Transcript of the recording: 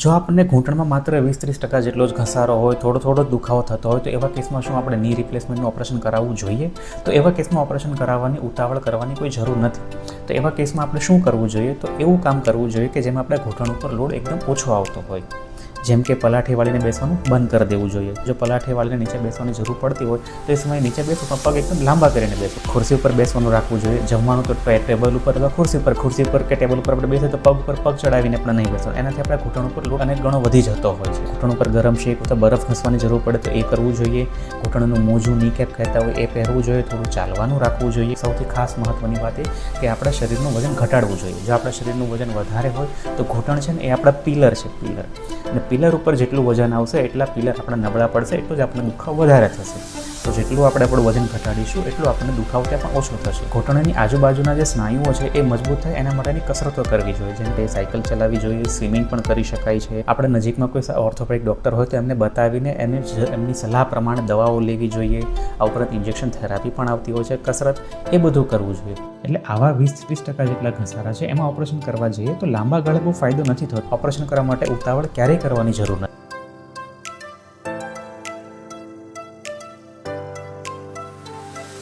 જો આપણને ઘૂંટણમાં માત્ર 20-30% જેટલો જ ઘસારો હોય, થોડો દુખાવો થતો હોય, તો એવા કેસમાં શું આપણે ની રિપ્લેસમેન્ટનું ઓપરેશન કરાવવું જોઈએ? તો એવા કેસમાં ઓપરેશન કરાવવાની ઉતાવળ કરવાની કોઈ જરૂર નથી. તો એવા કેસમાં આપણે શું કરવું જોઈએ? તો એવું કામ કરવું જોઈએ કે જેમાં આપણે ઘૂંટણ ઉપર લોડ એકદમ ઓછો આવતો હોય. જેમ કે પલાઠી વાળીને બેસવાનું બંધ કરી દેવું જોઈએ. જો પલાઠી વાળીને નીચે બેસવાની જરૂર પડતી હોય તો એ સમયે નીચે બેસો પણ પગ એકદમ લાંબા કરીને બેસો. ખુરશી ઉપર બેસવાનું રાખવું જોઈએ. જમવાનું તો ટેબલ ઉપર અથવા ખુરશી ઉપર કે ટેબલ ઉપર આપણે બેસીએ તો પગ ઉપર પગ ચડાવીને આપણે નહીં બેસવાનું. એનાથી આપણા ઘૂંટણ ઉપર લોડ અનેક ગણો વધી જતો હોય છે. ઘૂંટણ ઉપર ગરમ શેક અથવા બરફ ઘસવાની જરૂર પડે તો એ કરવું જોઈએ. ઘૂંટણનું મોજું ની કેપ કહેતા હોય એ પહેરવું જોઈએ. થોડું ચાલવાનું રાખવું જોઈએ. સૌથી ખાસ મહત્વની વાત એ કે આપણા શરીરનું વજન ઘટાડવું જોઈએ. જો આપણા શરીરનું વજન વધારે હોય તો ઘૂંટણ છે ને એ આપણા પિલર છે, પિલર. અને પિલર ઉપર જેટલું વજન આવશે એટલા પિલર આપણા નબળા પડશે, એટલું જ આપણને દુખાવો વધારે થશે. તો જેટલું આપણે આપણું વજન ઘટાડીશું એટલું આપણને દુખાવો ત્યાં પણ ઓછો થશે. ઘૂંટણની આજુબાજુના જે સ્નાયુઓ છે એ મજબૂત થાય એના માટેની કસરતો કરવી જોઈએ. જેમ કે સાયકલ ચલાવવી જોઈએ, સ્વિમિંગ પણ કરી શકાય છે. આપણે નજીકમાં કોઈ ઓર્થોપેડિક ડૉક્ટર હોય તો એમને બતાવીને એમની સલાહ પ્રમાણે દવાઓ લેવી જોઈએ. આ ઉપરાંત ઇન્જેક્શન થેરાપી પણ આવતી હોય છે, કસરત, એ બધું કરવું જોઈએ. એટલે આવા 20-30% જેટલા ઘસારા છે એમાં ઓપરેશન કરવા જઈએ તો લાંબા ગાળે બહુ ફાયદો નથી થતો. ઓપરેશન કરવા માટે ઉતાવળ ક્યારેય કરવાની જરૂર નથી.